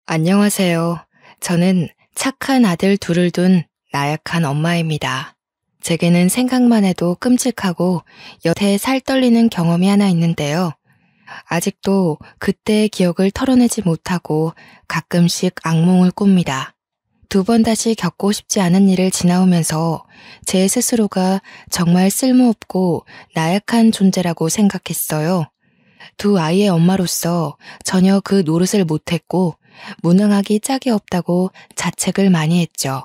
안녕하세요. 저는 착한 아들 둘을 둔 나약한 엄마입니다. 제게는 생각만 해도 끔찍하고 여태 살 떨리는 경험이 하나 있는데요. 아직도 그때의 기억을 털어내지 못하고 가끔씩 악몽을 꿉니다. 두 번 다시 겪고 싶지 않은 일을 지나오면서 제 스스로가 정말 쓸모없고 나약한 존재라고 생각했어요. 두 아이의 엄마로서 전혀 그 노릇을 못했고 무능하기 짝이 없다고 자책을 많이 했죠.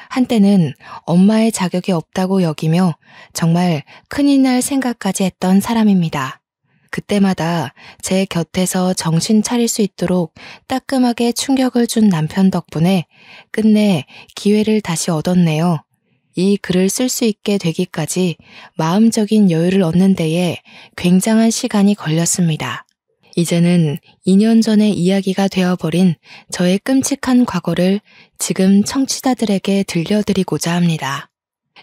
한때는 엄마의 자격이 없다고 여기며 정말 큰일 날 생각까지 했던 사람입니다. 그때마다 제 곁에서 정신 차릴 수 있도록 따끔하게 충격을 준 남편 덕분에 끝내 기회를 다시 얻었네요. 이 글을 쓸 수 있게 되기까지 마음적인 여유를 얻는 데에 굉장한 시간이 걸렸습니다. 이제는 2년 전의 이야기가 되어버린 저의 끔찍한 과거를 지금 청취자들에게 들려드리고자 합니다.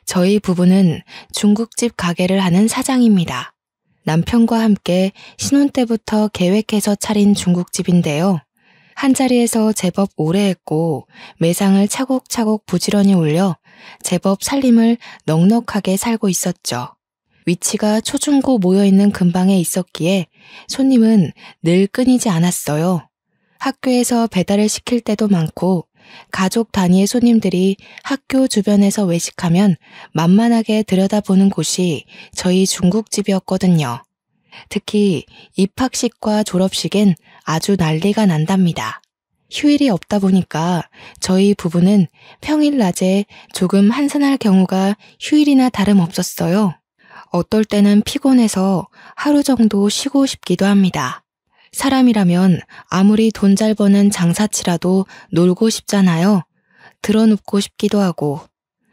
저희 부부는 중국집 가게를 하는 사장입니다. 남편과 함께 신혼 때부터 계획해서 차린 중국집인데요. 한자리에서 제법 오래 했고 매상을 차곡차곡 부지런히 올려 제법 살림을 넉넉하게 살고 있었죠. 위치가 초중고 모여있는 근방에 있었기에 손님은 늘 끊이지 않았어요. 학교에서 배달을 시킬 때도 많고 가족 단위의 손님들이 학교 주변에서 외식하면 만만하게 들여다보는 곳이 저희 중국집이었거든요. 특히 입학식과 졸업식엔 아주 난리가 난답니다. 휴일이 없다 보니까 저희 부부는 평일 낮에 조금 한산할 경우가 휴일이나 다름없었어요. 어떨 때는 피곤해서 하루 정도 쉬고 싶기도 합니다. 사람이라면 아무리 돈 잘 버는 장사치라도 놀고 싶잖아요. 드러눕고 싶기도 하고.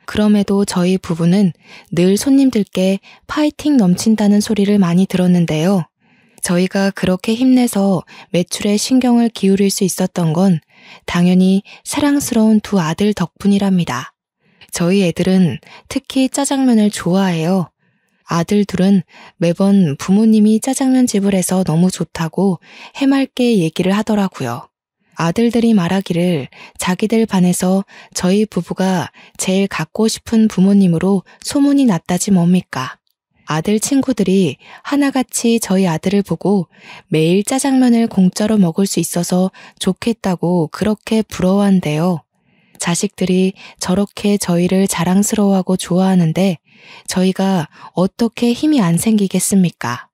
그럼에도 저희 부부는 늘 손님들께 파이팅 넘친다는 소리를 많이 들었는데요. 저희가 그렇게 힘내서 매출에 신경을 기울일 수 있었던 건 당연히 사랑스러운 두 아들 덕분이랍니다. 저희 애들은 특히 짜장면을 좋아해요. 아들 둘은 매번 부모님이 짜장면 집을 해서 너무 좋다고 해맑게 얘기를 하더라고요. 아들들이 말하기를 자기들 반에서 저희 부부가 제일 갖고 싶은 부모님으로 소문이 났다지 뭡니까. 아들 친구들이 하나같이 저희 아들을 보고 매일 짜장면을 공짜로 먹을 수 있어서 좋겠다고 그렇게 부러워한대요. 자식들이 저렇게 저희를 자랑스러워하고 좋아하는데 저희가 어떻게 힘이 안 생기겠습니까?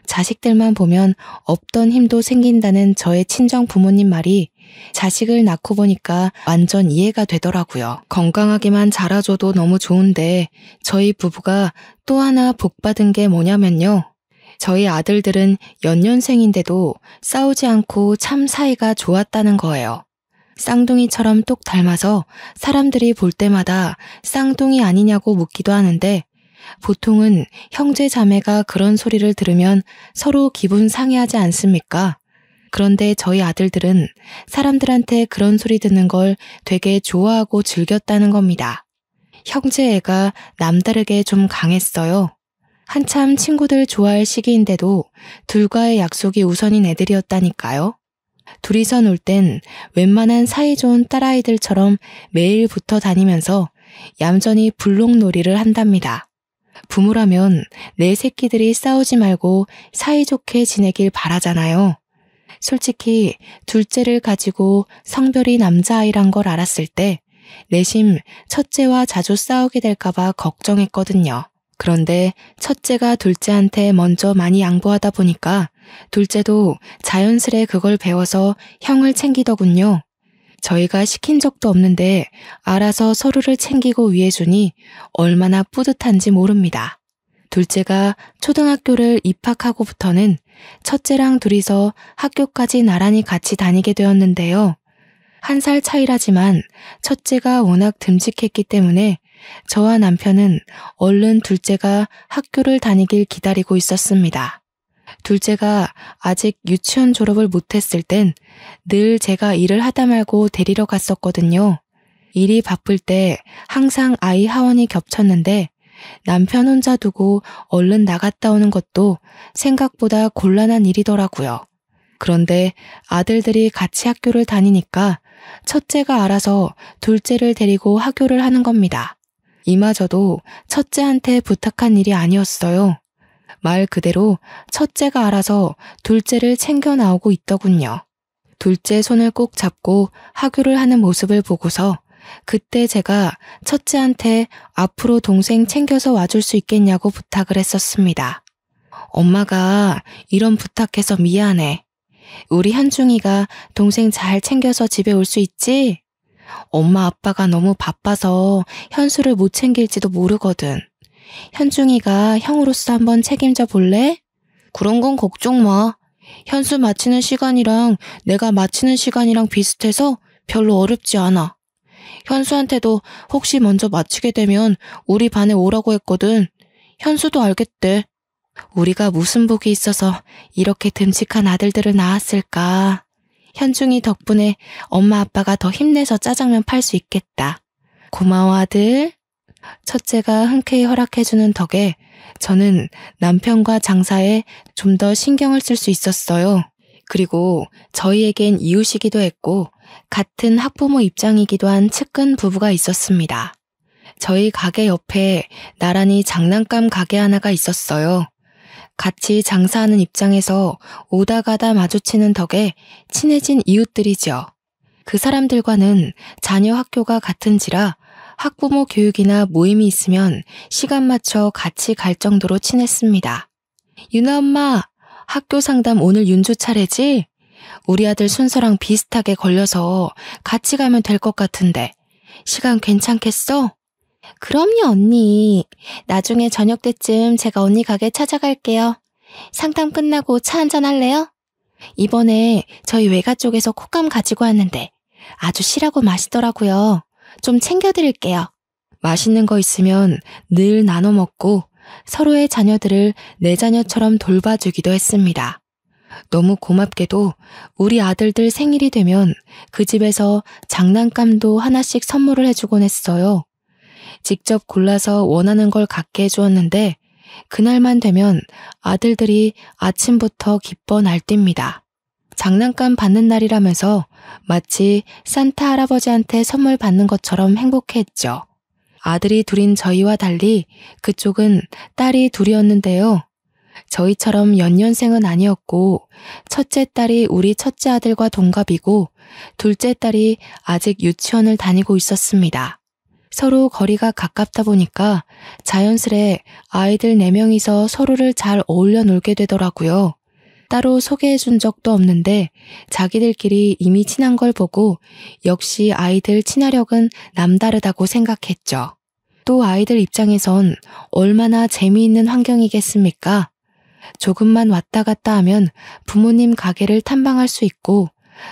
자식들만 보면 없던 힘도 생긴다는 저의 친정 부모님 말이 자식을 낳고 보니까 완전 이해가 되더라고요. 건강하게만 자라줘도 너무 좋은데 저희 부부가 또 하나 복받은 게 뭐냐면요. 저희 아들들은 연년생인데도 싸우지 않고 참 사이가 좋았다는 거예요. 쌍둥이처럼 똑 닮아서 사람들이 볼 때마다 쌍둥이 아니냐고 묻기도 하는데 보통은 형제 자매가 그런 소리를 들으면 서로 기분 상해하지 않습니까? 그런데 저희 아들들은 사람들한테 그런 소리 듣는 걸 되게 좋아하고 즐겼다는 겁니다. 형제 애가 남다르게 좀 강했어요. 한참 친구들 좋아할 시기인데도 둘과의 약속이 우선인 애들이었다니까요. 둘이서 놀 땐 웬만한 사이좋은 딸아이들처럼 매일 붙어 다니면서 얌전히 불록놀이를 한답니다. 부모라면 내 새끼들이 싸우지 말고 사이좋게 지내길 바라잖아요. 솔직히 둘째를 가지고 성별이 남자아이란 걸 알았을 때 내심 첫째와 자주 싸우게 될까봐 걱정했거든요. 그런데 첫째가 둘째한테 먼저 많이 양보하다 보니까 둘째도 자연스레 그걸 배워서 형을 챙기더군요. 저희가 시킨 적도 없는데 알아서 서로를 챙기고 위해주니 얼마나 뿌듯한지 모릅니다. 둘째가 초등학교를 입학하고부터는 첫째랑 둘이서 학교까지 나란히 같이 다니게 되었는데요. 1살 차이라지만 첫째가 워낙 듬직했기 때문에 저와 남편은 얼른 둘째가 학교를 다니길 기다리고 있었습니다. 둘째가 아직 유치원 졸업을 못했을 땐 늘 제가 일을 하다 말고 데리러 갔었거든요. 일이 바쁠 때 항상 아이 하원이 겹쳤는데 남편 혼자 두고 얼른 나갔다 오는 것도 생각보다 곤란한 일이더라고요. 그런데 아들들이 같이 학교를 다니니까 첫째가 알아서 둘째를 데리고 학교를 하는 겁니다. 이마저도 첫째한테 부탁한 일이 아니었어요. 말 그대로 첫째가 알아서 둘째를 챙겨 나오고 있더군요. 둘째 손을 꼭 잡고 학교를 하는 모습을 보고서 그때 제가 첫째한테 앞으로 동생 챙겨서 와줄 수 있겠냐고 부탁을 했었습니다. 엄마가 이런 부탁해서 미안해. 우리 현중이가 동생 잘 챙겨서 집에 올 수 있지? 엄마 아빠가 너무 바빠서 현수를 못 챙길지도 모르거든. 현중이가 형으로서 한번 책임져 볼래? 그런 건 걱정 마. 현수 마치는 시간이랑 내가 마치는 시간이랑 비슷해서 별로 어렵지 않아. 현수한테도 혹시 먼저 마치게 되면 우리 반에 오라고 했거든. 현수도 알겠대. 우리가 무슨 복이 있어서 이렇게 듬직한 아들들을 낳았을까. 현중이 덕분에 엄마 아빠가 더 힘내서 짜장면 팔 수 있겠다. 고마워 아들. 첫째가 흔쾌히 허락해주는 덕에 저는 남편과 장사에 좀 더 신경을 쓸 수 있었어요. 그리고 저희에겐 이웃이기도 했고 같은 학부모 입장이기도 한 측근 부부가 있었습니다. 저희 가게 옆에 나란히 장난감 가게 하나가 있었어요. 같이 장사하는 입장에서 오다 가다 마주치는 덕에 친해진 이웃들이죠. 그 사람들과는 자녀 학교가 같은지라 학부모 교육이나 모임이 있으면 시간 맞춰 같이 갈 정도로 친했습니다. 유나 엄마, 학교 상담 오늘 윤주 차례지? 우리 아들 순서랑 비슷하게 걸려서 같이 가면 될 것 같은데 시간 괜찮겠어? 그럼요 언니. 나중에 저녁 때쯤 제가 언니 가게 찾아갈게요. 상담 끝나고 차 한잔 할래요? 이번에 저희 외가 쪽에서 콧감 가지고 왔는데 아주 실하고 맛있더라고요. 좀 챙겨드릴게요. 맛있는 거 있으면 늘 나눠 먹고 서로의 자녀들을 내 자녀처럼 돌봐주기도 했습니다. 너무 고맙게도 우리 아들들 생일이 되면 그 집에서 장난감도 하나씩 선물을 해주곤 했어요. 직접 골라서 원하는 걸 갖게 해주었는데 그날만 되면 아들들이 아침부터 기뻐 날뜁니다. 장난감 받는 날이라면서 마치 산타 할아버지한테 선물 받는 것처럼 행복해했죠. 아들이 둘인 저희와 달리 그쪽은 딸이 둘이었는데요. 저희처럼 연년생은 아니었고 첫째 딸이 우리 첫째 아들과 동갑이고 둘째 딸이 아직 유치원을 다니고 있었습니다. 서로 거리가 가깝다 보니까 자연스레 아이들 4명이서 서로를 잘 어울려 놀게 되더라고요. 따로 소개해준 적도 없는데 자기들끼리 이미 친한 걸 보고 역시 아이들 친화력은 남다르다고 생각했죠. 또 아이들 입장에선 얼마나 재미있는 환경이겠습니까? 조금만 왔다 갔다 하면 부모님 가게를 탐방할 수 있고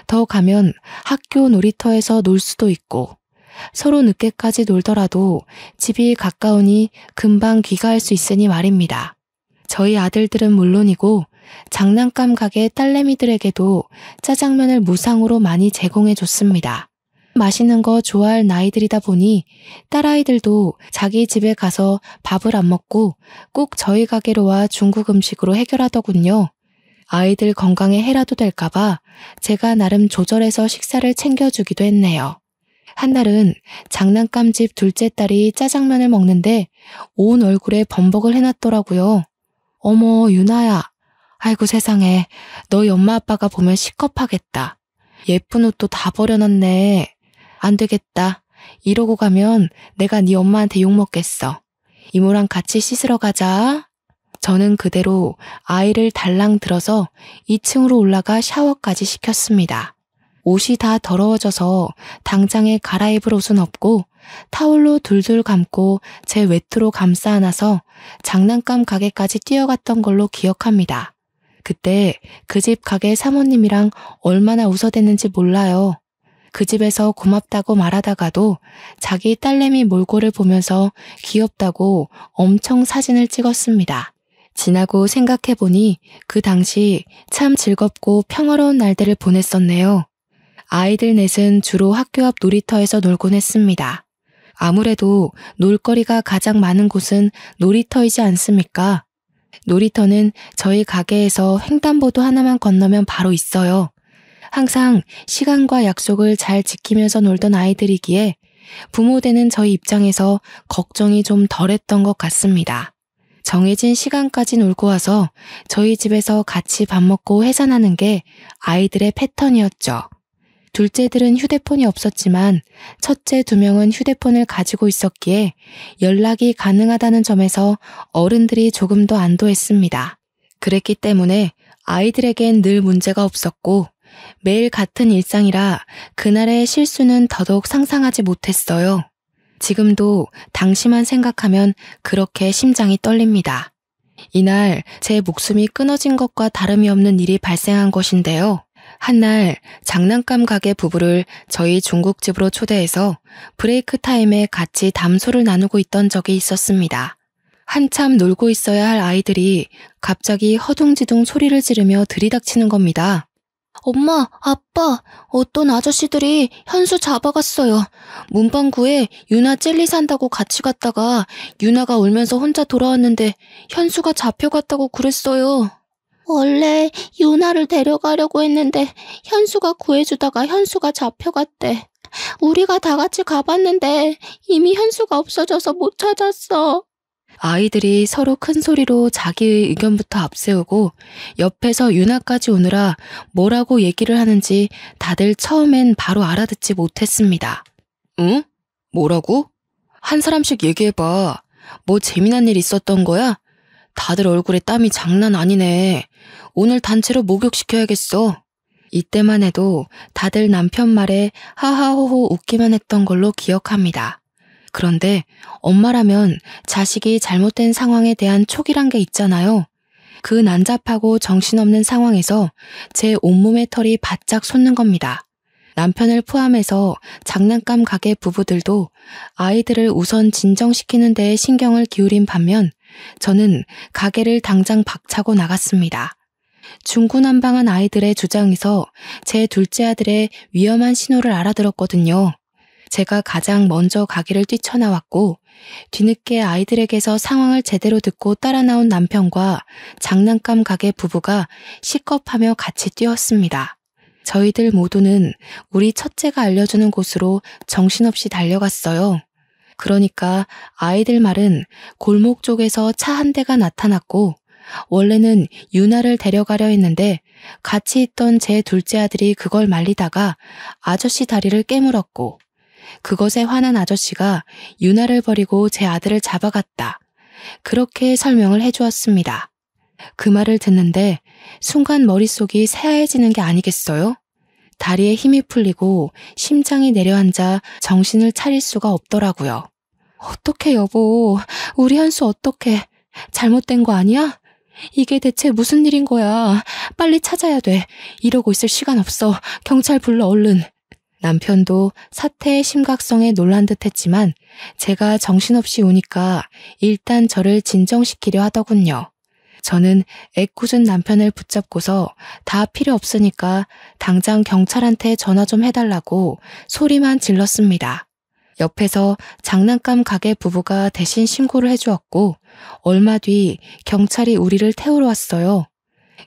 더 가면 학교 놀이터에서 놀 수도 있고 서로 늦게까지 놀더라도 집이 가까우니 금방 귀가할 수 있으니 말입니다. 저희 아들들은 물론이고 장난감 가게 딸내미들에게도 짜장면을 무상으로 많이 제공해줬습니다. 맛있는 거 좋아할 나이들이다 보니 딸아이들도 자기 집에 가서 밥을 안 먹고 꼭 저희 가게로 와 중국 음식으로 해결하더군요. 아이들 건강에 해라도 될까봐 제가 나름 조절해서 식사를 챙겨주기도 했네요. 한날은 장난감집 둘째 딸이 짜장면을 먹는데 온 얼굴에 범벅을 해놨더라고요. 어머 유나야. 아이고 세상에 너희 엄마 아빠가 보면 시겁하겠다. 예쁜 옷도 다 버려놨네. 안 되겠다. 이러고 가면 내가 네 엄마한테 욕먹겠어. 이모랑 같이 씻으러 가자. 저는 그대로 아이를 달랑 들어서 2층으로 올라가 샤워까지 시켰습니다. 옷이 다 더러워져서 당장에 갈아입을 옷은 없고 타올로 둘둘 감고 제 외투로 감싸 안아서 장난감 가게까지 뛰어갔던 걸로 기억합니다. 그때 그 집 가게 사모님이랑 얼마나 웃어댔는지 몰라요. 그 집에서 고맙다고 말하다가도 자기 딸내미 몰골을 보면서 귀엽다고 엄청 사진을 찍었습니다. 지나고 생각해보니 그 당시 참 즐겁고 평화로운 날들을 보냈었네요. 아이들 넷은 주로 학교 앞 놀이터에서 놀곤 했습니다. 아무래도 놀거리가 가장 많은 곳은 놀이터이지 않습니까? 놀이터는 저희 가게에서 횡단보도 하나만 건너면 바로 있어요. 항상 시간과 약속을 잘 지키면서 놀던 아이들이기에 부모 되는 저희 입장에서 걱정이 좀 덜했던 것 같습니다. 정해진 시간까지 놀고 와서 저희 집에서 같이 밥 먹고 해산하는 게 아이들의 패턴이었죠. 둘째들은 휴대폰이 없었지만 첫째 2명은 휴대폰을 가지고 있었기에 연락이 가능하다는 점에서 어른들이 조금 더 안도했습니다. 그랬기 때문에 아이들에겐 늘 문제가 없었고 매일 같은 일상이라 그날의 실수는 더더욱 상상하지 못했어요. 지금도 당시만 생각하면 그렇게 심장이 떨립니다. 이날 제 목숨이 끊어진 것과 다름이 없는 일이 발생한 것인데요. 한날 장난감 가게 부부를 저희 중국집으로 초대해서 브레이크 타임에 같이 담소를 나누고 있던 적이 있었습니다. 한참 놀고 있어야 할 아이들이 갑자기 허둥지둥 소리를 지르며 들이닥치는 겁니다. 엄마, 아빠, 어떤 아저씨들이 현수 잡아갔어요. 문방구에 유나 젤리 산다고 같이 갔다가 유나가 울면서 혼자 돌아왔는데 현수가 잡혀갔다고 그랬어요. 원래 유나를 데려가려고 했는데 현수가 구해주다가 현수가 잡혀갔대. 우리가 다 같이 가봤는데 이미 현수가 없어져서 못 찾았어. 아이들이 서로 큰 소리로 자기의 의견부터 앞세우고 옆에서 유나까지 오느라 뭐라고 얘기를 하는지 다들 처음엔 바로 알아듣지 못했습니다. 응? 뭐라고? 한 사람씩 얘기해봐. 뭐 재미난 일 있었던 거야? 다들 얼굴에 땀이 장난 아니네. 오늘 단체로 목욕시켜야겠어. 이때만 해도 다들 남편 말에 하하호호 웃기만 했던 걸로 기억합니다. 그런데 엄마라면 자식이 잘못된 상황에 대한 촉이란 게 있잖아요. 그 난잡하고 정신없는 상황에서 제 온몸의 털이 바짝 솟는 겁니다. 남편을 포함해서 장난감 가게 부부들도 아이들을 우선 진정시키는 데에 신경을 기울인 반면 저는 가게를 당장 박차고 나갔습니다. 중구난방한 아이들의 주장에서 제 둘째 아들의 위험한 신호를 알아들었거든요. 제가 가장 먼저 가게를 뛰쳐나왔고 뒤늦게 아이들에게서 상황을 제대로 듣고 따라 나온 남편과 장난감 가게 부부가 시겁하며 같이 뛰었습니다. 저희들 모두는 우리 첫째가 알려주는 곳으로 정신없이 달려갔어요. 그러니까 아이들 말은 골목 쪽에서 차 한 대가 나타났고 원래는 유나를 데려가려 했는데 같이 있던 제 둘째 아들이 그걸 말리다가 아저씨 다리를 깨물었고 그것에 화난 아저씨가 유나를 버리고 제 아들을 잡아갔다. 그렇게 설명을 해주었습니다. 그 말을 듣는데 순간 머릿속이 새하얘지는 게 아니겠어요? 다리에 힘이 풀리고 심장이 내려앉아 정신을 차릴 수가 없더라고요. 어떡해 여보, 우리 현수 어떡해. 잘못된 거 아니야? 이게 대체 무슨 일인 거야. 빨리 찾아야 돼. 이러고 있을 시간 없어. 경찰 불러 얼른. 남편도 사태의 심각성에 놀란 듯 했지만 제가 정신없이 우니까 일단 저를 진정시키려 하더군요. 저는 애꿎은 남편을 붙잡고서 다 필요 없으니까 당장 경찰한테 전화 좀 해달라고 소리만 질렀습니다. 옆에서 장난감 가게 부부가 대신 신고를 해주었고 얼마 뒤 경찰이 우리를 태우러 왔어요.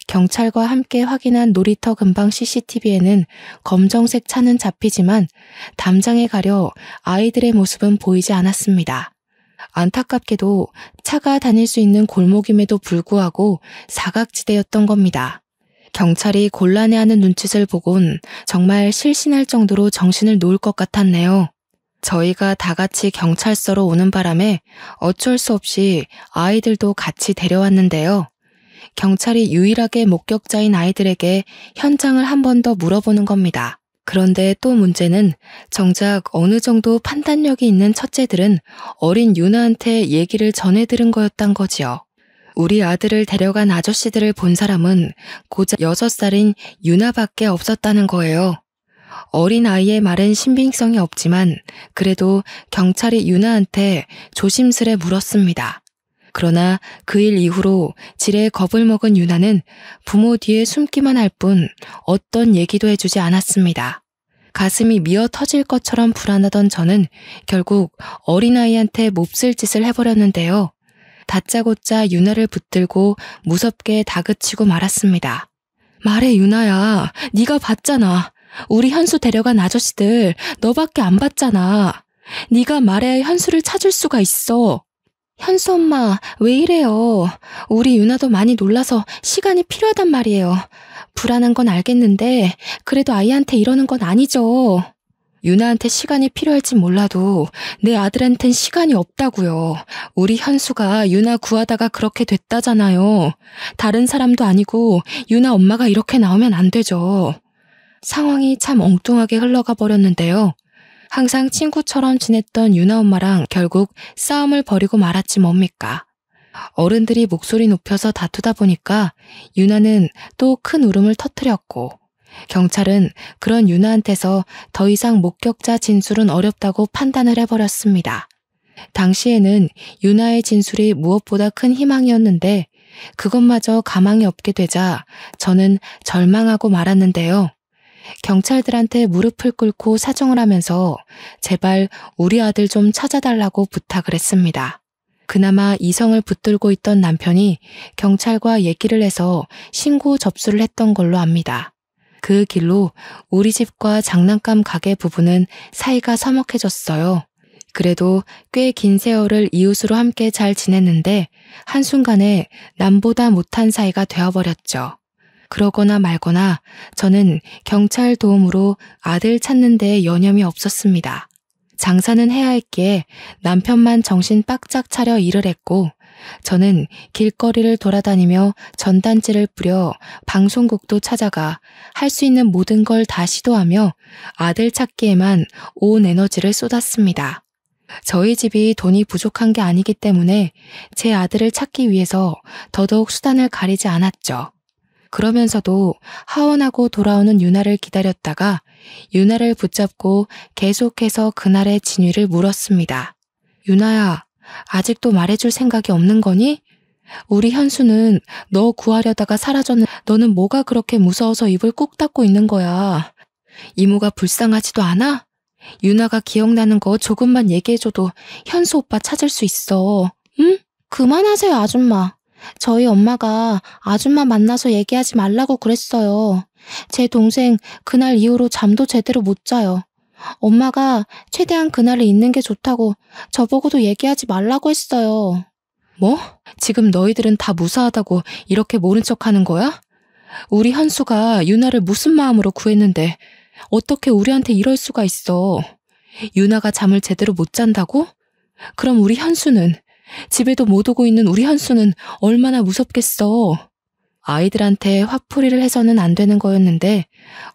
경찰과 함께 확인한 놀이터 근방 CCTV에는 검정색 차는 잡히지만 담장에 가려 아이들의 모습은 보이지 않았습니다. 안타깝게도 차가 다닐 수 있는 골목임에도 불구하고 사각지대였던 겁니다. 경찰이 곤란해하는 눈짓을 보곤 정말 실신할 정도로 정신을 놓을 것 같았네요. 저희가 다 같이 경찰서로 오는 바람에 어쩔 수 없이 아이들도 같이 데려왔는데요. 경찰이 유일하게 목격자인 아이들에게 현장을 한 번 더 물어보는 겁니다. 그런데 또 문제는 정작 어느 정도 판단력이 있는 첫째들은 어린 유나한테 얘기를 전해 들은 거였단 거지요. 우리 아들을 데려간 아저씨들을 본 사람은 고작 6살인 유나밖에 없었다는 거예요. 어린 아이의 말은 신빙성이 없지만 그래도 경찰이 유나한테 조심스레 물었습니다. 그러나 그 일 이후로 지레 겁을 먹은 유나는 부모 뒤에 숨기만 할 뿐 어떤 얘기도 해주지 않았습니다. 가슴이 미어 터질 것처럼 불안하던 저는 결국 어린아이한테 몹쓸 짓을 해버렸는데요. 다짜고짜 유나를 붙들고 무섭게 다그치고 말았습니다. 말해 유나야, 네가 봤잖아. 우리 현수 데려간 아저씨들 너밖에 안 봤잖아. 네가 말해야 현수를 찾을 수가 있어. 현수 엄마, 왜 이래요? 우리 유나도 많이 놀라서 시간이 필요하단 말이에요. 불안한 건 알겠는데 그래도 아이한테 이러는 건 아니죠. 유나한테 시간이 필요할진 몰라도 내 아들한텐 시간이 없다고요. 우리 현수가 유나 구하다가 그렇게 됐다잖아요. 다른 사람도 아니고 유나 엄마가 이렇게 나오면 안 되죠. 상황이 참 엉뚱하게 흘러가 버렸는데요. 항상 친구처럼 지냈던 유나 엄마랑 결국 싸움을 벌이고 말았지 뭡니까. 어른들이 목소리 높여서 다투다 보니까 유나는 또 큰 울음을 터뜨렸고, 경찰은 그런 유나한테서 더 이상 목격자 진술은 어렵다고 판단을 해버렸습니다. 당시에는 유나의 진술이 무엇보다 큰 희망이었는데 그것마저 가망이 없게 되자 저는 절망하고 말았는데요. 경찰들한테 무릎을 꿇고 사정을 하면서 제발 우리 아들 좀 찾아달라고 부탁을 했습니다. 그나마 이성을 붙들고 있던 남편이 경찰과 얘기를 해서 신고 접수를 했던 걸로 압니다. 그 길로 우리 집과 장난감 가게 부부는 사이가 서먹해졌어요. 그래도 꽤 긴 세월을 이웃으로 함께 잘 지냈는데 한순간에 남보다 못한 사이가 되어버렸죠. 그러거나 말거나 저는 경찰 도움으로 아들 찾는 데 여념이 없었습니다. 장사는 해야 했기에 남편만 정신 바짝 차려 일을 했고 저는 길거리를 돌아다니며 전단지를 뿌려 방송국도 찾아가 할 수 있는 모든 걸 다 시도하며 아들 찾기에만 온 에너지를 쏟았습니다. 저희 집이 돈이 부족한 게 아니기 때문에 제 아들을 찾기 위해서 더더욱 수단을 가리지 않았죠. 그러면서도 하원하고 돌아오는 유나를 기다렸다가 유나를 붙잡고 계속해서 그날의 진위를 물었습니다. 유나야, 아직도 말해줄 생각이 없는 거니? 우리 현수는 너 구하려다가 사라졌는데 너는 뭐가 그렇게 무서워서 입을 꾹 닫고 있는 거야? 이모가 불쌍하지도 않아? 유나가 기억나는 거 조금만 얘기해줘도 현수 오빠 찾을 수 있어. 응? 그만하세요, 아줌마. 저희 엄마가 아줌마 만나서 얘기하지 말라고 그랬어요. 제 동생 그날 이후로 잠도 제대로 못 자요. 엄마가 최대한 그날을 잊는 게 좋다고 저보고도 얘기하지 말라고 했어요. 뭐? 지금 너희들은 다 무사하다고 이렇게 모른 척하는 거야? 우리 현수가 유나를 무슨 마음으로 구했는데 어떻게 우리한테 이럴 수가 있어? 유나가 잠을 제대로 못 잔다고? 그럼 우리 현수는, 집에도 못 오고 있는 우리 현수는 얼마나 무섭겠어. 아이들한테 화풀이를 해서는 안 되는 거였는데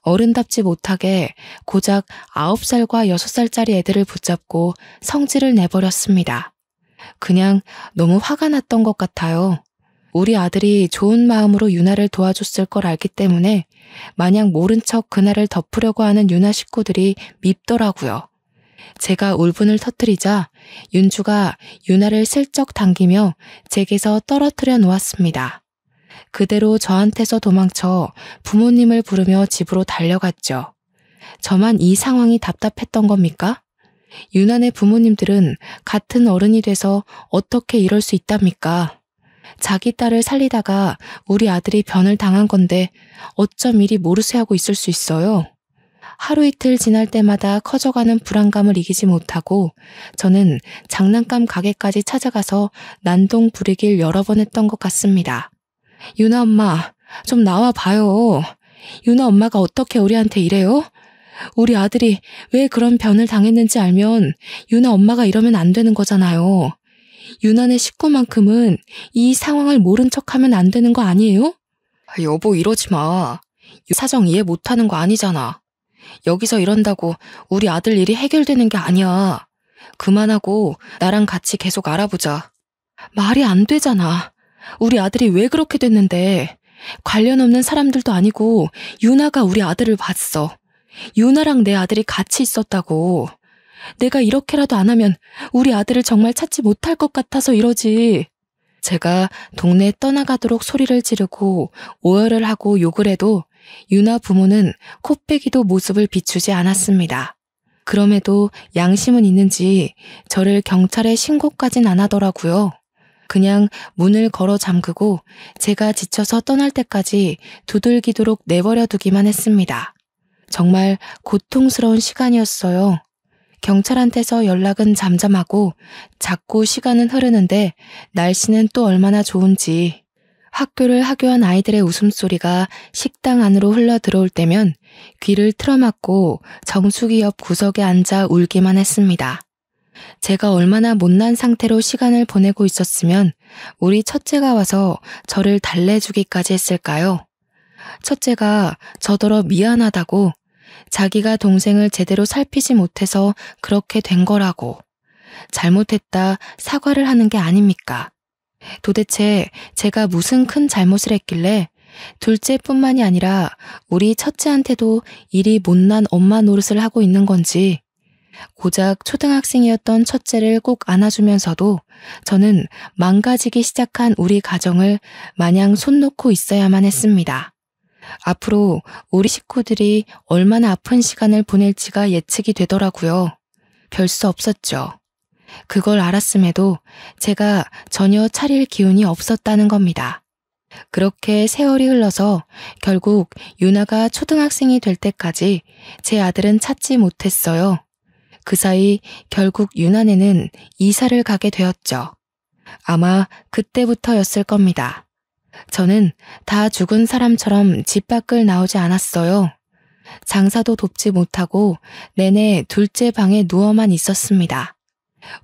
어른답지 못하게 고작 9살과 6살짜리 애들을 붙잡고 성질을 내버렸습니다. 그냥 너무 화가 났던 것 같아요. 우리 아들이 좋은 마음으로 유나를 도와줬을 걸 알기 때문에 마냥 모른 척 그날을 덮으려고 하는 유나 식구들이 밉더라고요. 제가 울분을 터뜨리자 윤주가 유나를 슬쩍 당기며 제게서 떨어뜨려 놓았습니다. 그대로 저한테서 도망쳐 부모님을 부르며 집으로 달려갔죠. 저만 이 상황이 답답했던 겁니까? 유나네 부모님들은 같은 어른이 돼서 어떻게 이럴 수 있답니까? 자기 딸을 살리다가 우리 아들이 변을 당한 건데 어쩜 이리 모르쇠하고 있을 수 있어요? 하루 이틀 지날 때마다 커져가는 불안감을 이기지 못하고 저는 장난감 가게까지 찾아가서 난동 부리길 여러 번 했던 것 같습니다. 유나 엄마, 좀 나와 봐요. 유나 엄마가 어떻게 우리한테 이래요? 우리 아들이 왜 그런 변을 당했는지 알면 유나 엄마가 이러면 안 되는 거잖아요. 유나네 식구만큼은 이 상황을 모른 척하면 안 되는 거 아니에요? 여보, 이러지 마. 사정 이해 못하는 거 아니잖아. 여기서 이런다고 우리 아들 일이 해결되는 게 아니야. 그만하고 나랑 같이 계속 알아보자. 말이 안 되잖아. 우리 아들이 왜 그렇게 됐는데. 관련 없는 사람들도 아니고 유나가 우리 아들을 봤어. 유나랑 내 아들이 같이 있었다고. 내가 이렇게라도 안 하면 우리 아들을 정말 찾지 못할 것 같아서 이러지. 제가 동네에 떠나가도록 소리를 지르고 오열을 하고 욕을 해도 유나 부모는 코빼기도 모습을 비추지 않았습니다. 그럼에도 양심은 있는지 저를 경찰에 신고까진 안 하더라고요. 그냥 문을 걸어 잠그고 제가 지쳐서 떠날 때까지 두들기도록 내버려 두기만 했습니다. 정말 고통스러운 시간이었어요. 경찰한테서 연락은 잠잠하고 자꾸 시간은 흐르는데 날씨는 또 얼마나 좋은지. 학교를 하교한 아이들의 웃음소리가 식당 안으로 흘러 들어올 때면 귀를 틀어막고 정수기 옆 구석에 앉아 울기만 했습니다. 제가 얼마나 못난 상태로 시간을 보내고 있었으면 우리 첫째가 와서 저를 달래주기까지 했을까요? 첫째가 저더러 미안하다고, 자기가 동생을 제대로 살피지 못해서 그렇게 된 거라고, 잘못했다 사과를 하는 게 아닙니까? 도대체 제가 무슨 큰 잘못을 했길래 둘째뿐만이 아니라 우리 첫째한테도 이리 못난 엄마 노릇을 하고 있는 건지. 고작 초등학생이었던 첫째를 꼭 안아주면서도 저는 망가지기 시작한 우리 가정을 마냥 손 놓고 있어야만 했습니다. 앞으로 우리 식구들이 얼마나 아픈 시간을 보낼지가 예측이 되더라고요. 별 수 없었죠. 그걸 알았음에도 제가 전혀 차릴 기운이 없었다는 겁니다. 그렇게 세월이 흘러서 결국 유나가 초등학생이 될 때까지 제 아들은 찾지 못했어요. 그 사이 결국 유나네는 이사를 가게 되었죠. 아마 그때부터였을 겁니다. 저는 다 죽은 사람처럼 집 밖을 나오지 않았어요. 장사도 돕지 못하고 내내 둘째 방에 누워만 있었습니다.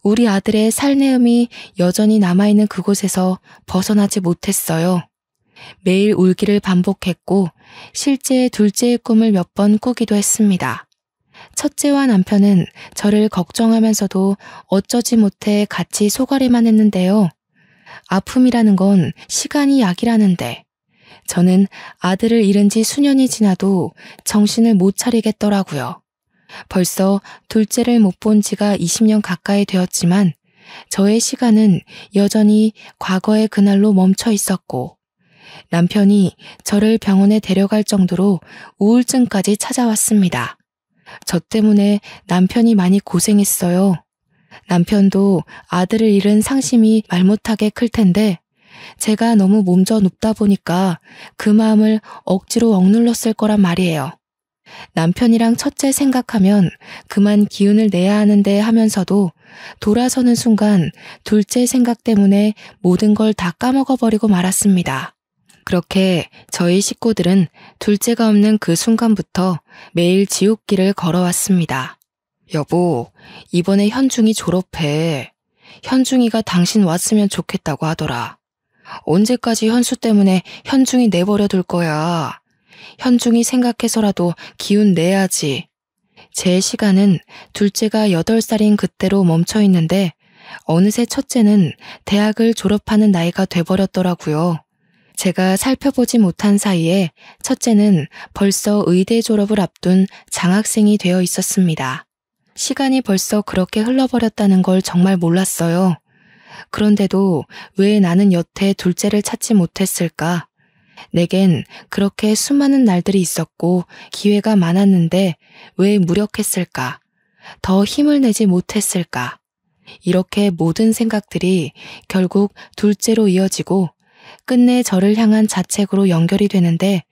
우리 아들의 살내음이 여전히 남아있는 그곳에서 벗어나지 못했어요. 매일 울기를 반복했고 실제 둘째의 꿈을 몇 번 꾸기도 했습니다. 첫째와 남편은 저를 걱정하면서도 어쩌지 못해 같이 소가리만 했는데요. 아픔이라는 건 시간이 약이라는데 저는 아들을 잃은 지 수년이 지나도 정신을 못 차리겠더라고요. 벌써 둘째를 못 본 지가 20년 가까이 되었지만 저의 시간은 여전히 과거의 그날로 멈춰 있었고 남편이 저를 병원에 데려갈 정도로 우울증까지 찾아왔습니다. 저 때문에 남편이 많이 고생했어요. 남편도 아들을 잃은 상심이 말 못하게 클 텐데 제가 너무 몸져 눕다 보니까 그 마음을 억지로 억눌렀을 거란 말이에요. 남편이랑 첫째 생각하면 그만 기운을 내야 하는데 하면서도 돌아서는 순간 둘째 생각 때문에 모든 걸 다 까먹어버리고 말았습니다. 그렇게 저희 식구들은 둘째가 없는 그 순간부터 매일 지옥길을 걸어왔습니다. 여보, 이번에 현중이 졸업해. 현중이가 당신 왔으면 좋겠다고 하더라. 언제까지 현수 때문에 현중이 내버려 둘 거야. 현중이 생각해서라도 기운 내야지. 제 시간은 둘째가 8살인 그때로 멈춰 있는데 어느새 첫째는 대학을 졸업하는 나이가 돼버렸더라고요. 제가 살펴보지 못한 사이에 첫째는 벌써 의대 졸업을 앞둔 장학생이 되어 있었습니다. 시간이 벌써 그렇게 흘러버렸다는 걸 정말 몰랐어요. 그런데도 왜 나는 여태 둘째를 찾지 못했을까? 내겐 그렇게 수많은 날들이 있었고 기회가 많았는데 왜 무력했을까? 더 힘을 내지 못했을까? 이렇게 모든 생각들이 결국 둘째로 이어지고 끝내 저를 향한 자책으로 연결이 되는데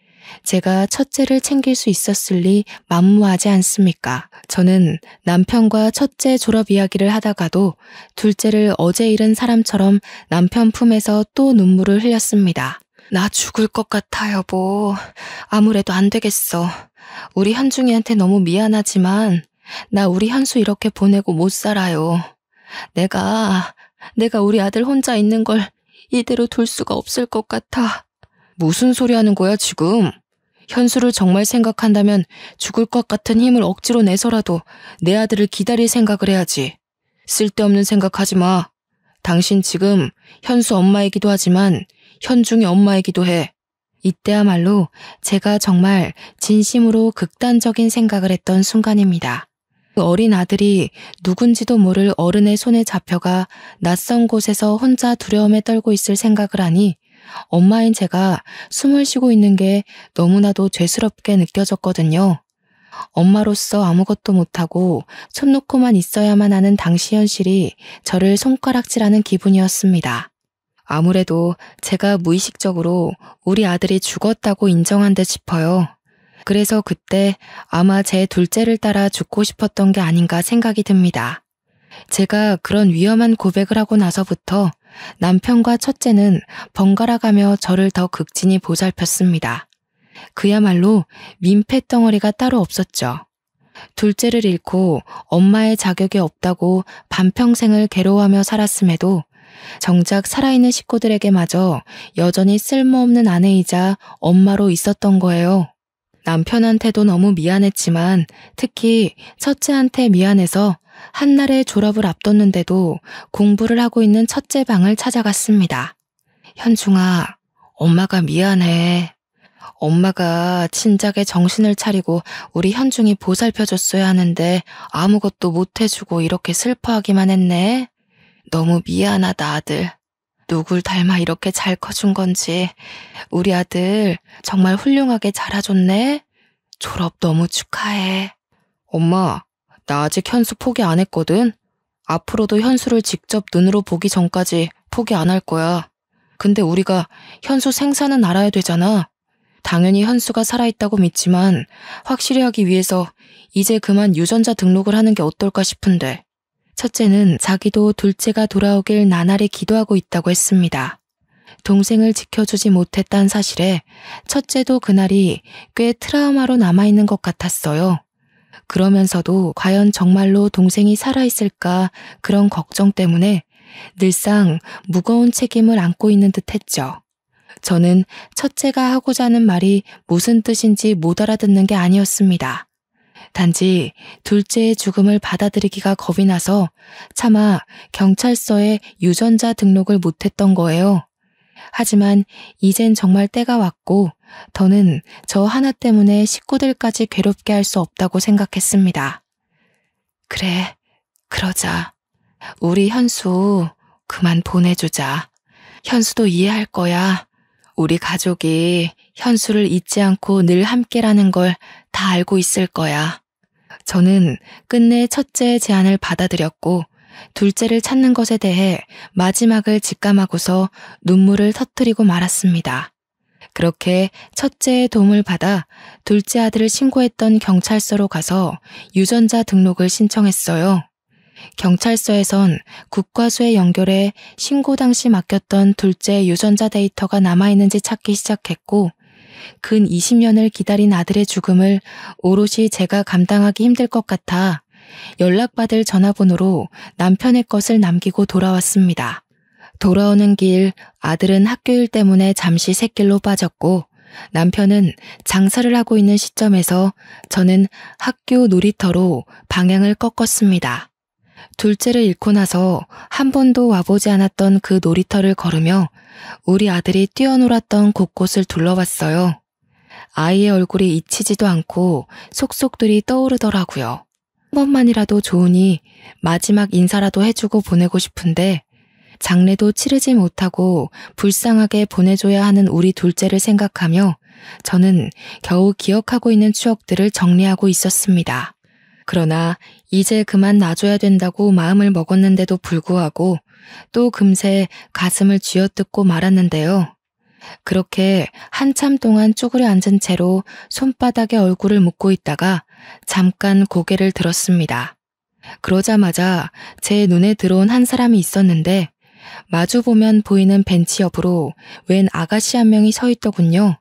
제가 첫째를 챙길 수 있었을 리 만무하지 않습니까? 저는 남편과 첫째 졸업 이야기를 하다가도 둘째를 어제 잃은 사람처럼 남편 품에서 또 눈물을 흘렸습니다. 나 죽을 것 같아, 여보. 아무래도 안 되겠어. 우리 현중이한테 너무 미안하지만 나 우리 현수 이렇게 보내고 못 살아요. 내가 우리 아들 혼자 있는 걸 이대로 둘 수가 없을 것 같아. 무슨 소리 하는 거야, 지금? 현수를 정말 생각한다면 죽을 것 같은 힘을 억지로 내서라도 내 아들을 기다릴 생각을 해야지. 쓸데없는 생각하지 마. 당신 지금 현수 엄마이기도 하지만 현중이 엄마이기도 해. 이때야말로 제가 정말 진심으로 극단적인 생각을 했던 순간입니다. 그 어린 아들이 누군지도 모를 어른의 손에 잡혀가 낯선 곳에서 혼자 두려움에 떨고 있을 생각을 하니 엄마인 제가 숨을 쉬고 있는 게 너무나도 죄스럽게 느껴졌거든요. 엄마로서 아무것도 못하고 손 놓고만 있어야만 하는 당시 현실이 저를 손가락질하는 기분이었습니다. 아무래도 제가 무의식적으로 우리 아들이 죽었다고 인정한 듯 싶어요. 그래서 그때 아마 제 둘째를 따라 죽고 싶었던 게 아닌가 생각이 듭니다. 제가 그런 위험한 고백을 하고 나서부터 남편과 첫째는 번갈아가며 저를 더 극진히 보살폈습니다. 그야말로 민폐덩어리가 따로 없었죠. 둘째를 잃고 엄마의 자격이 없다고 반평생을 괴로워하며 살았음에도 정작 살아있는 식구들에게마저 여전히 쓸모없는 아내이자 엄마로 있었던 거예요. 남편한테도 너무 미안했지만 특히 첫째한테 미안해서 한날의 졸업을 앞뒀는데도 공부를 하고 있는 첫째 방을 찾아갔습니다. 현중아, 엄마가 미안해. 엄마가 진작에 정신을 차리고 우리 현중이 보살펴줬어야 하는데 아무것도 못해주고 이렇게 슬퍼하기만 했네. 너무 미안하다, 아들. 누굴 닮아 이렇게 잘 커준 건지. 우리 아들 정말 훌륭하게 자라줬네. 졸업 너무 축하해. 엄마, 나 아직 현수 포기 안 했거든. 앞으로도 현수를 직접 눈으로 보기 전까지 포기 안 할 거야. 근데 우리가 현수 생사는 알아야 되잖아. 당연히 현수가 살아있다고 믿지만 확실히 하기 위해서 이제 그만 유전자 등록을 하는 게 어떨까 싶은데. 첫째는 자기도 둘째가 돌아오길 나날이 기도하고 있다고 했습니다. 동생을 지켜주지 못했다는 사실에 첫째도 그날이 꽤 트라우마로 남아있는 것 같았어요. 그러면서도 과연 정말로 동생이 살아있을까 그런 걱정 때문에 늘상 무거운 책임을 안고 있는 듯 했죠. 저는 첫째가 하고자 하는 말이 무슨 뜻인지 못 알아듣는 게 아니었습니다. 단지 둘째의 죽음을 받아들이기가 겁이 나서 차마 경찰서에 유전자 등록을 못했던 거예요. 하지만 이젠 정말 때가 왔고 더는 저 하나 때문에 식구들까지 괴롭게 할 수 없다고 생각했습니다. 그래, 그러자. 우리 현수 그만 보내주자. 현수도 이해할 거야. 우리 가족이 현수를 잊지 않고 늘 함께라는 걸 다 알고 있을 거야. 저는 끝내 첫째의 제안을 받아들였고 둘째를 찾는 것에 대해 마지막을 직감하고서 눈물을 터뜨리고 말았습니다. 그렇게 첫째의 도움을 받아 둘째 아들을 신고했던 경찰서로 가서 유전자 등록을 신청했어요. 경찰서에선 국과수에 연결해 신고 당시 맡겼던 둘째의 유전자 데이터가 남아있는지 찾기 시작했고 근 20년을 기다린 아들의 죽음을 오롯이 제가 감당하기 힘들 것 같아 연락받을 전화번호로 남편의 것을 남기고 돌아왔습니다. 돌아오는 길 아들은 학교일 때문에 잠시 샛길로 빠졌고 남편은 장사를 하고 있는 시점에서 저는 학교 놀이터로 방향을 꺾었습니다. 둘째를 잃고 나서 한 번도 와보지 않았던 그 놀이터를 걸으며 우리 아들이 뛰어놀았던 곳곳을 둘러봤어요. 아이의 얼굴이 잊히지도 않고 속속들이 떠오르더라고요. 한 번만이라도 좋으니 마지막 인사라도 해주고 보내고 싶은데 장례도 치르지 못하고 불쌍하게 보내줘야 하는 우리 둘째를 생각하며 저는 겨우 기억하고 있는 추억들을 정리하고 있었습니다. 그러나 이제 그만 놔줘야 된다고 마음을 먹었는데도 불구하고 또 금세 가슴을 쥐어뜯고 말았는데요. 그렇게 한참 동안 쭈그려 앉은 채로 손바닥에 얼굴을 묻고 있다가 잠깐 고개를 들었습니다. 그러자마자 제 눈에 들어온 한 사람이 있었는데 마주보면 보이는 벤치 옆으로 웬 아가씨 한 명이 서 있더군요.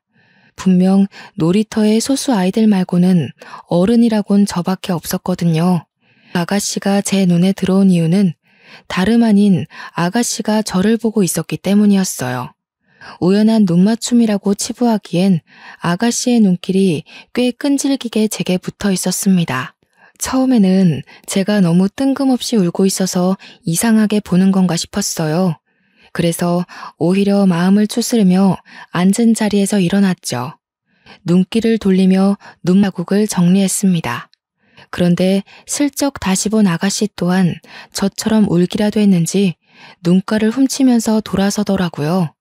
분명 놀이터의 소수 아이들 말고는 어른이라곤 저밖에 없었거든요. 아가씨가 제 눈에 들어온 이유는 다름 아닌 아가씨가 저를 보고 있었기 때문이었어요. 우연한 눈맞춤이라고 치부하기엔 아가씨의 눈길이 꽤 끈질기게 제게 붙어 있었습니다. 처음에는 제가 너무 뜬금없이 울고 있어서 이상하게 보는 건가 싶었어요. 그래서 오히려 마음을 추스르며 앉은 자리에서 일어났죠. 눈길을 돌리며 눈마국을 정리했습니다. 그런데 슬쩍 다시 본 아가씨 또한 저처럼 울기라도 했는지 눈가를 훔치면서 돌아서더라고요.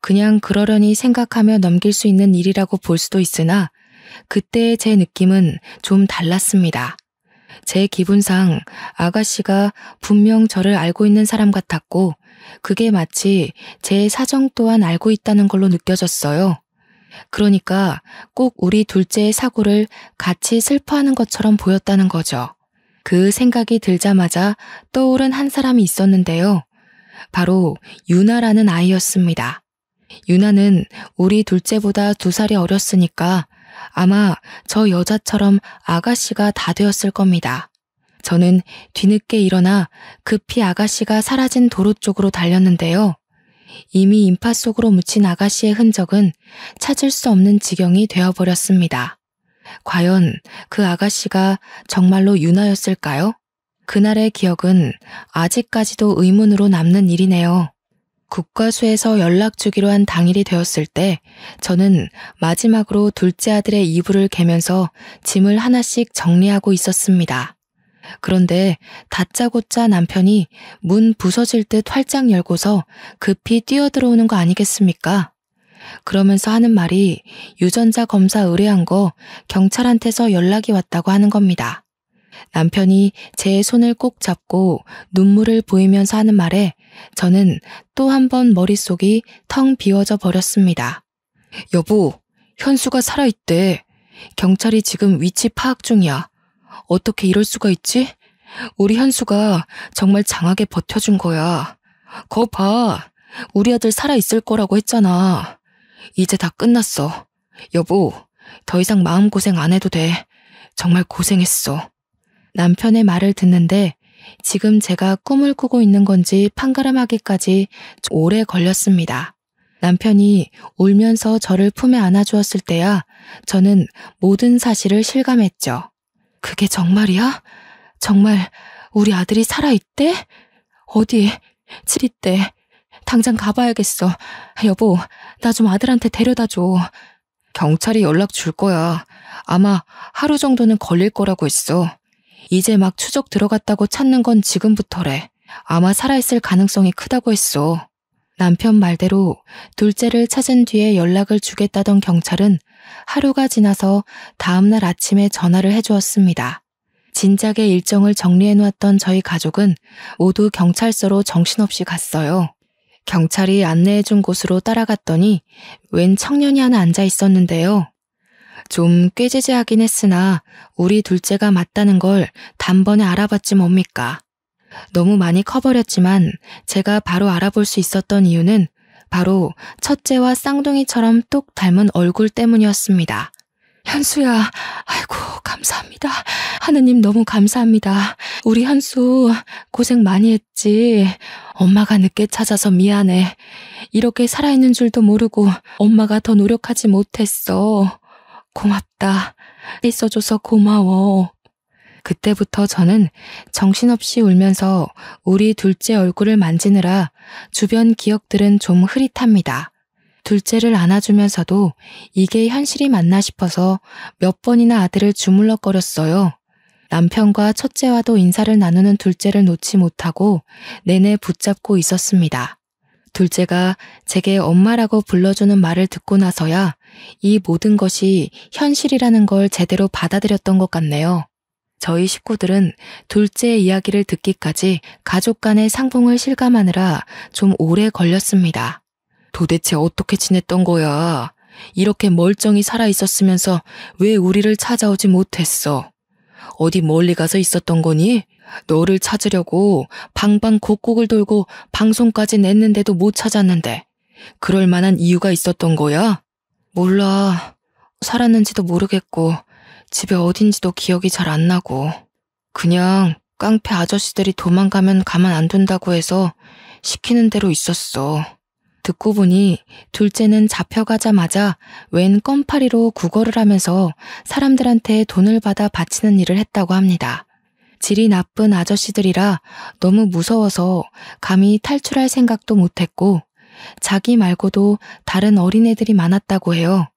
그냥 그러려니 생각하며 넘길 수 있는 일이라고 볼 수도 있으나 그때의 제 느낌은 좀 달랐습니다. 제 기분상 아가씨가 분명 저를 알고 있는 사람 같았고 그게 마치 제 사정 또한 알고 있다는 걸로 느껴졌어요. 그러니까 꼭 우리 둘째의 사고를 같이 슬퍼하는 것처럼 보였다는 거죠. 그 생각이 들자마자 떠오른 한 사람이 있었는데요. 바로 유나라는 아이였습니다. 유나는 우리 둘째보다 2살이 어렸으니까 아마 저 여자처럼 아가씨가 다 되었을 겁니다. 저는 뒤늦게 일어나 급히 아가씨가 사라진 도로 쪽으로 달렸는데요. 이미 인파 속으로 묻힌 아가씨의 흔적은 찾을 수 없는 지경이 되어버렸습니다. 과연 그 아가씨가 정말로 유나였을까요? 그날의 기억은 아직까지도 의문으로 남는 일이네요. 국과수에서 연락 주기로 한 당일이 되었을 때 저는 마지막으로 둘째 아들의 이불을 개면서 짐을 하나씩 정리하고 있었습니다. 그런데 다짜고짜 남편이 문 부서질 듯 활짝 열고서 급히 뛰어들어오는 거 아니겠습니까? 그러면서 하는 말이 유전자 검사 의뢰한 거 경찰한테서 연락이 왔다고 하는 겁니다. 남편이 제 손을 꼭 잡고 눈물을 보이면서 하는 말에 저는 또 한 번 머릿속이 텅 비워져 버렸습니다. 여보, 현수가 살아있대. 경찰이 지금 위치 파악 중이야. 어떻게 이럴 수가 있지? 우리 현수가 정말 장하게 버텨준 거야. 거 봐. 우리 아들 살아있을 거라고 했잖아. 이제 다 끝났어. 여보, 더 이상 마음고생 안 해도 돼. 정말 고생했어. 남편의 말을 듣는데 지금 제가 꿈을 꾸고 있는 건지 판가름하기까지 오래 걸렸습니다. 남편이 울면서 저를 품에 안아주었을 때야 저는 모든 사실을 실감했죠. 그게 정말이야? 정말 우리 아들이 살아있대? 어디? 치리대. 당장 가봐야겠어. 여보, 나 좀 아들한테 데려다줘. 경찰이 연락 줄 거야. 아마 하루 정도는 걸릴 거라고 했어. 이제 막 추적 들어갔다고 찾는 건 지금부터래. 아마 살아있을 가능성이 크다고 했어. 남편 말대로 둘째를 찾은 뒤에 연락을 주겠다던 경찰은 하루가 지나서 다음날 아침에 전화를 해주었습니다. 진작에 일정을 정리해놓았던 저희 가족은 모두 경찰서로 정신없이 갔어요. 경찰이 안내해준 곳으로 따라갔더니 웬 청년이 하나 앉아 있었는데요. 좀 꾀지지하긴 했으나 우리 둘째가 맞다는 걸 단번에 알아봤지 뭡니까. 너무 많이 커버렸지만 제가 바로 알아볼 수 있었던 이유는 바로 첫째와 쌍둥이처럼 똑 닮은 얼굴 때문이었습니다. 현수야, 아이고 감사합니다. 하느님 너무 감사합니다. 우리 현수 고생 많이 했지. 엄마가 늦게 찾아서 미안해. 이렇게 살아있는 줄도 모르고 엄마가 더 노력하지 못했어. 고맙다. 있어줘서 고마워. 그때부터 저는 정신없이 울면서 우리 둘째 얼굴을 만지느라 주변 기억들은 좀 흐릿합니다. 둘째를 안아주면서도 이게 현실이 맞나 싶어서 몇 번이나 아들을 주물럭거렸어요. 남편과 첫째와도 인사를 나누는 둘째를 놓지 못하고 내내 붙잡고 있었습니다. 둘째가 제게 엄마라고 불러주는 말을 듣고 나서야 이 모든 것이 현실이라는 걸 제대로 받아들였던 것 같네요. 저희 식구들은 둘째의 이야기를 듣기까지 가족 간의 상봉을 실감하느라 좀 오래 걸렸습니다. 도대체 어떻게 지냈던 거야? 이렇게 멀쩡히 살아있었으면서 왜 우리를 찾아오지 못했어? 어디 멀리 가서 있었던 거니? 너를 찾으려고 방방곡곡을 돌고 방송까지 냈는데도 못 찾았는데 그럴 만한 이유가 있었던 거야? 몰라. 살았는지도 모르겠고 집에 어딘지도 기억이 잘 안 나고 그냥 깡패 아저씨들이 도망가면 가만 안 둔다고 해서 시키는 대로 있었어. 듣고 보니 둘째는 잡혀가자마자 웬 껌파리로 구걸을 하면서 사람들한테 돈을 받아 바치는 일을 했다고 합니다. 질이 나쁜 아저씨들이라 너무 무서워서 감히 탈출할 생각도 못했고 자기 말고도 다른 어린애들이 많았다고 해요.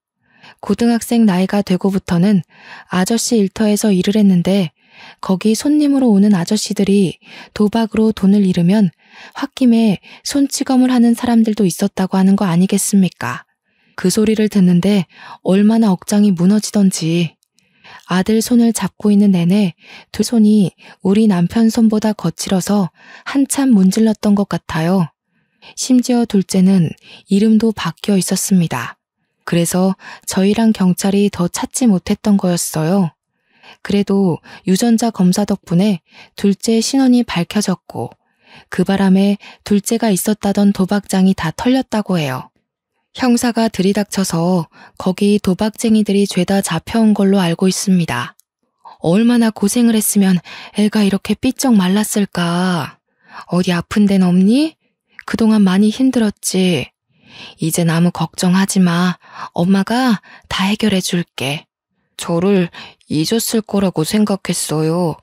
고등학생 나이가 되고부터는 아저씨 일터에서 일을 했는데 거기 손님으로 오는 아저씨들이 도박으로 돈을 잃으면 홧김에 손찌검을 하는 사람들도 있었다고 하는 거 아니겠습니까? 그 소리를 듣는데 얼마나 억장이 무너지던지. 아들 손을 잡고 있는 내내 두 손이 우리 남편 손보다 거칠어서 한참 문질렀던 것 같아요. 심지어 둘째는 이름도 바뀌어 있었습니다. 그래서 저희랑 경찰이 더 찾지 못했던 거였어요. 그래도 유전자 검사 덕분에 둘째의 신원이 밝혀졌고 그 바람에 둘째가 있었다던 도박장이 다 털렸다고 해요. 형사가 들이닥쳐서 거기 도박쟁이들이 죄다 잡혀온 걸로 알고 있습니다. 얼마나 고생을 했으면 애가 이렇게 삐쩍 말랐을까. 어디 아픈 데는 없니? 그동안 많이 힘들었지. 이젠 아무 걱정하지 마. 엄마가 다 해결해 줄게. 저를 잊었을 거라고 생각했어요.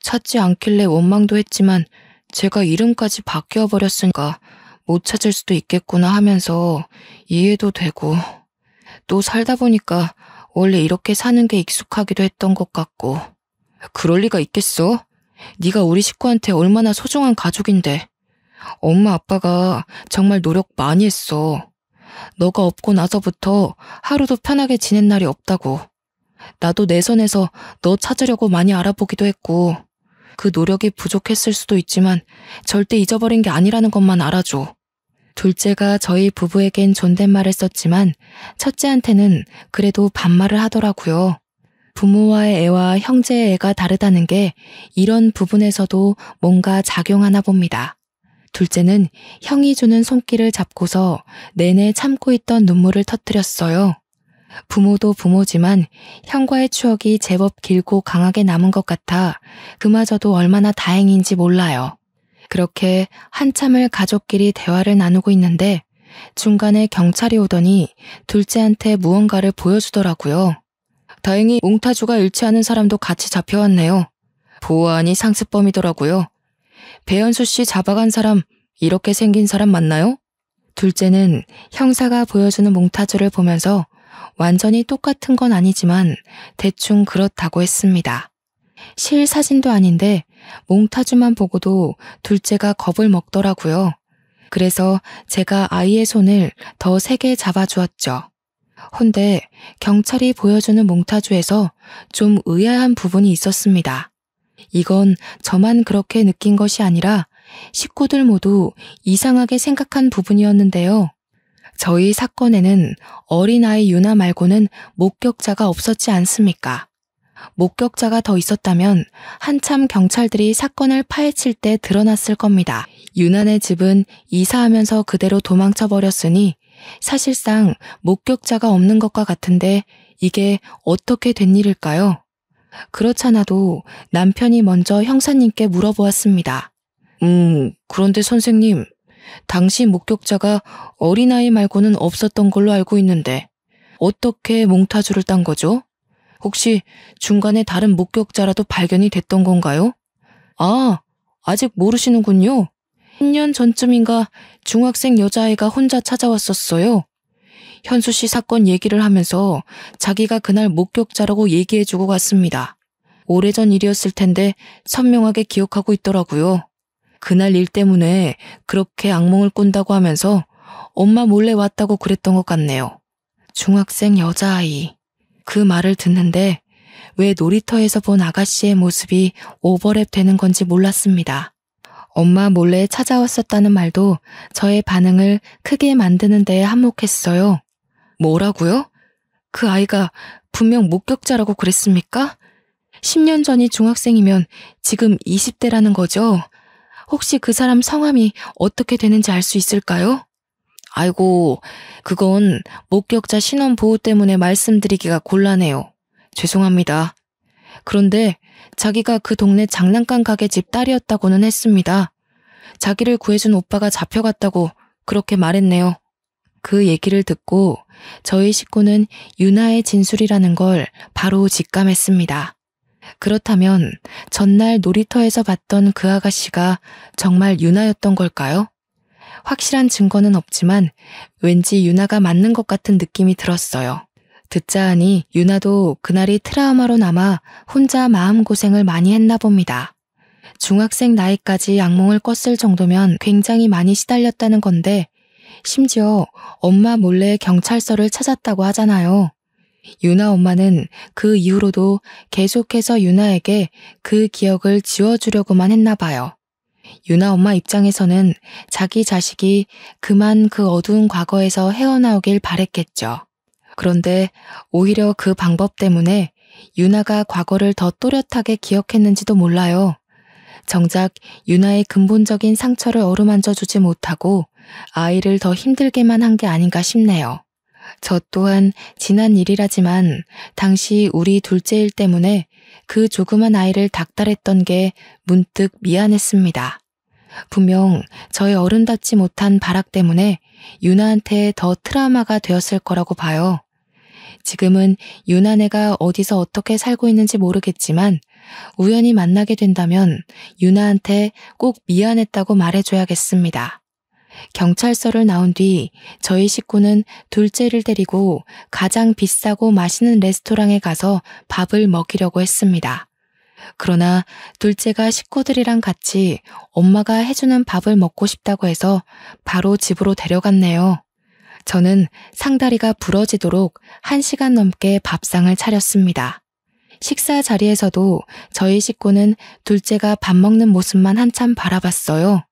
찾지 않길래 원망도 했지만 제가 이름까지 바뀌어 버렸으니까 못 찾을 수도 있겠구나 하면서 이해도 되고, 또 살다 보니까 원래 이렇게 사는 게 익숙하기도 했던 것 같고. 그럴 리가 있겠어? 네가 우리 식구한테 얼마나 소중한 가족인데. 엄마 아빠가 정말 노력 많이 했어. 너가 없고 나서부터 하루도 편하게 지낸 날이 없다고. 나도 내 선에서 너 찾으려고 많이 알아보기도 했고, 그 노력이 부족했을 수도 있지만 절대 잊어버린 게 아니라는 것만 알아줘. 둘째가 저희 부부에겐 존댓말을 썼지만 첫째한테는 그래도 반말을 하더라고요. 부모와의 애와 형제의 애가 다르다는 게 이런 부분에서도 뭔가 작용하나 봅니다. 둘째는 형이 주는 손길을 잡고서 내내 참고 있던 눈물을 터뜨렸어요. 부모도 부모지만 형과의 추억이 제법 길고 강하게 남은 것 같아 그마저도 얼마나 다행인지 몰라요. 그렇게 한참을 가족끼리 대화를 나누고 있는데 중간에 경찰이 오더니 둘째한테 무언가를 보여주더라고요. 다행히 몽타주가 잃지 않은 사람도 같이 잡혀왔네요. 보아하니 상습범이더라고요. 배현수 씨 잡아간 사람 이렇게 생긴 사람 맞나요? 둘째는 형사가 보여주는 몽타주를 보면서 완전히 똑같은 건 아니지만 대충 그렇다고 했습니다. 실 사진도 아닌데 몽타주만 보고도 둘째가 겁을 먹더라고요. 그래서 제가 아이의 손을 더 세게 잡아주었죠. 헌데 경찰이 보여주는 몽타주에서 좀 의아한 부분이 있었습니다. 이건 저만 그렇게 느낀 것이 아니라 식구들 모두 이상하게 생각한 부분이었는데요. 저희 사건에는 어린아이 유나 말고는 목격자가 없었지 않습니까? 목격자가 더 있었다면 한참 경찰들이 사건을 파헤칠 때 드러났을 겁니다. 유나네 집은 이사하면서 그대로 도망쳐 버렸으니 사실상 목격자가 없는 것과 같은데 이게 어떻게 된 일일까요? 그렇잖아도 남편이 먼저 형사님께 물어보았습니다. 그런데 선생님, 당시 목격자가 어린아이 말고는 없었던 걸로 알고 있는데 어떻게 몽타주를 딴 거죠? 혹시 중간에 다른 목격자라도 발견이 됐던 건가요? 아, 아직 모르시는군요. 10년 전쯤인가 중학생 여자아이가 혼자 찾아왔었어요. 현수 씨 사건 얘기를 하면서 자기가 그날 목격자라고 얘기해주고 갔습니다. 오래전 일이었을 텐데 선명하게 기억하고 있더라고요. 그날 일 때문에 그렇게 악몽을 꾼다고 하면서 엄마 몰래 왔다고 그랬던 것 같네요. 중학생 여자아이. 그 말을 듣는데 왜 놀이터에서 본 아가씨의 모습이 오버랩 되는 건지 몰랐습니다. 엄마 몰래 찾아왔었다는 말도 저의 반응을 크게 만드는 데에 한몫했어요. 뭐라고요? 그 아이가 분명 목격자라고 그랬습니까? 10년 전이 중학생이면 지금 20대라는 거죠? 혹시 그 사람 성함이 어떻게 되는지 알 수 있을까요? 아이고, 그건 목격자 신원 보호 때문에 말씀드리기가 곤란해요. 죄송합니다. 그런데 자기가 그 동네 장난감 가게 집 딸이었다고는 했습니다. 자기를 구해준 오빠가 잡혀갔다고 그렇게 말했네요. 그 얘기를 듣고 저희 식구는 유나의 진술이라는 걸 바로 직감했습니다. 그렇다면 전날 놀이터에서 봤던 그 아가씨가 정말 유나였던 걸까요? 확실한 증거는 없지만 왠지 유나가 맞는 것 같은 느낌이 들었어요. 듣자 하니 유나도 그날이 트라우마로 남아 혼자 마음고생을 많이 했나 봅니다. 중학생 나이까지 악몽을 꿨을 정도면 굉장히 많이 시달렸다는 건데 심지어 엄마 몰래 경찰서를 찾았다고 하잖아요. 유나 엄마는 그 이후로도 계속해서 유나에게 그 기억을 지워주려고만 했나 봐요. 유나 엄마 입장에서는 자기 자식이 그만 그 어두운 과거에서 헤어나오길 바랬겠죠. 그런데 오히려 그 방법 때문에 유나가 과거를 더 또렷하게 기억했는지도 몰라요. 정작 유나의 근본적인 상처를 어루만져 주지 못하고 아이를 더 힘들게만 한 게 아닌가 싶네요. 저 또한 지난 일이라지만 당시 우리 둘째 일 때문에 그 조그만 아이를 닥달했던 게 문득 미안했습니다. 분명 저의 어른답지 못한 발악 때문에 유나한테 더 트라우마가 되었을 거라고 봐요. 지금은 유나네가 어디서 어떻게 살고 있는지 모르겠지만 우연히 만나게 된다면 유나한테 꼭 미안했다고 말해줘야겠습니다. 경찰서를 나온 뒤 저희 식구는 둘째를 데리고 가장 비싸고 맛있는 레스토랑에 가서 밥을 먹이려고 했습니다. 그러나 둘째가 식구들이랑 같이 엄마가 해주는 밥을 먹고 싶다고 해서 바로 집으로 데려갔네요. 저는 상다리가 부러지도록 1시간 넘게 밥상을 차렸습니다. 식사 자리에서도 저희 식구는 둘째가 밥 먹는 모습만 한참 바라봤어요.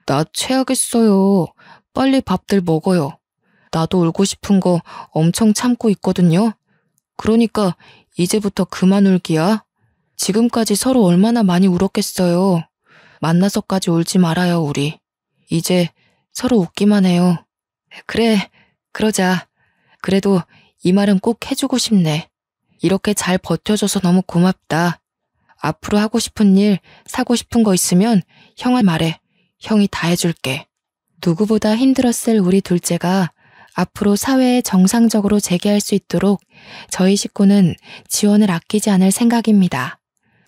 나 체하겠어요. 빨리 밥들 먹어요. 나도 울고 싶은 거 엄청 참고 있거든요. 그러니까 이제부터 그만 울기야. 지금까지 서로 얼마나 많이 울었겠어요. 만나서까지 울지 말아요, 우리. 이제 서로 웃기만 해요. 그래, 그러자. 그래도 이 말은 꼭 해주고 싶네. 이렇게 잘 버텨줘서 너무 고맙다. 앞으로 하고 싶은 일, 사고 싶은 거 있으면 형아 말해. 형이 다 해줄게. 누구보다 힘들었을 우리 둘째가 앞으로 사회에 정상적으로 재기할 수 있도록 저희 식구는 지원을 아끼지 않을 생각입니다.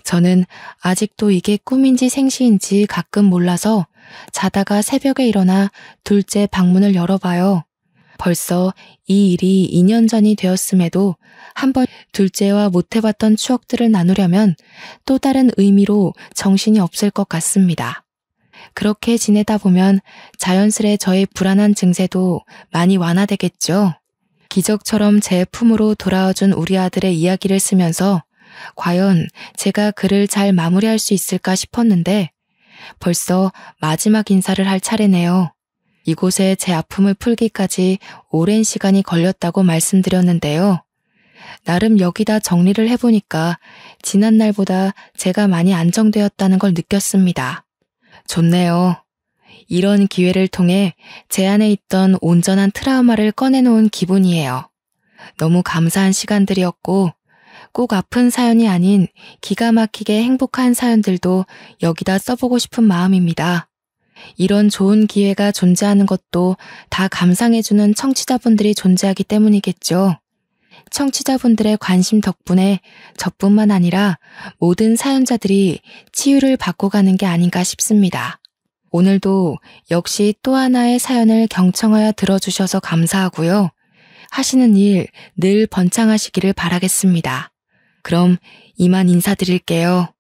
저는 아직도 이게 꿈인지 생시인지 가끔 몰라서 자다가 새벽에 일어나 둘째 방문을 열어봐요. 벌써 이 일이 2년 전이 되었음에도 한번 둘째와 못해봤던 추억들을 나누려면 또 다른 의미로 정신이 없을 것 같습니다. 그렇게 지내다 보면 자연스레 저의 불안한 증세도 많이 완화되겠죠. 기적처럼 제 품으로 돌아와준 우리 아들의 이야기를 쓰면서 과연 제가 글을 잘 마무리할 수 있을까 싶었는데 벌써 마지막 인사를 할 차례네요. 이곳에 제 아픔을 풀기까지 오랜 시간이 걸렸다고 말씀드렸는데요. 나름 여기다 정리를 해보니까 지난 날보다 제가 많이 안정되었다는 걸 느꼈습니다. 좋네요. 이런 기회를 통해 제 안에 있던 온전한 트라우마를 꺼내놓은 기분이에요. 너무 감사한 시간들이었고 꼭 아픈 사연이 아닌 기가 막히게 행복한 사연들도 여기다 써보고 싶은 마음입니다. 이런 좋은 기회가 존재하는 것도 다 감상해주는 청취자분들이 존재하기 때문이겠죠. 청취자분들의 관심 덕분에 저뿐만 아니라 모든 사연자들이 치유를 받고 가는 게 아닌가 싶습니다. 오늘도 역시 또 하나의 사연을 경청하여 들어주셔서 감사하고요. 하시는 일 늘 번창하시기를 바라겠습니다. 그럼 이만 인사드릴게요.